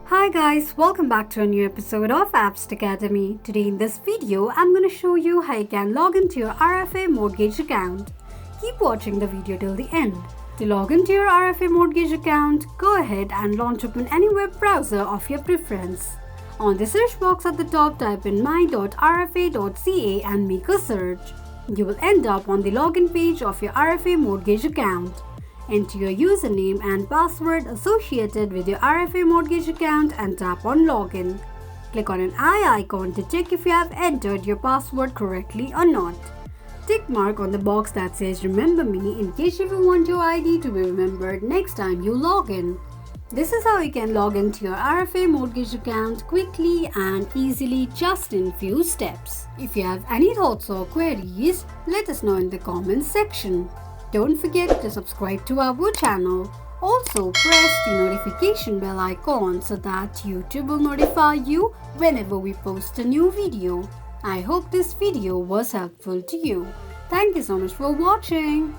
Hi guys, welcome back to a new episode of Apps Academy. Today in this video, I'm going to show you how you can log into your RFA Mortgage account. Keep watching the video till the end. To log into your RFA Mortgage account, go ahead and launch open any web browser of your preference. On the search box at the top, type in my.rfa.ca and make a search. You will end up on the login page of your RFA Mortgage account. Enter your username and password associated with your RFA Mortgage account and tap on Login. Click on an eye icon to check if you have entered your password correctly or not. Tick mark on the box that says Remember Me in case if you want your ID to be remembered next time you log in. This is how you can log into your RFA Mortgage account quickly and easily just in few steps. If you have any thoughts or queries, let us know in the comments section. Don't forget to subscribe to our channel. Also press the notification bell icon so that YouTube will notify you whenever we post a new video. I hope this video was helpful to you. Thank you so much for watching.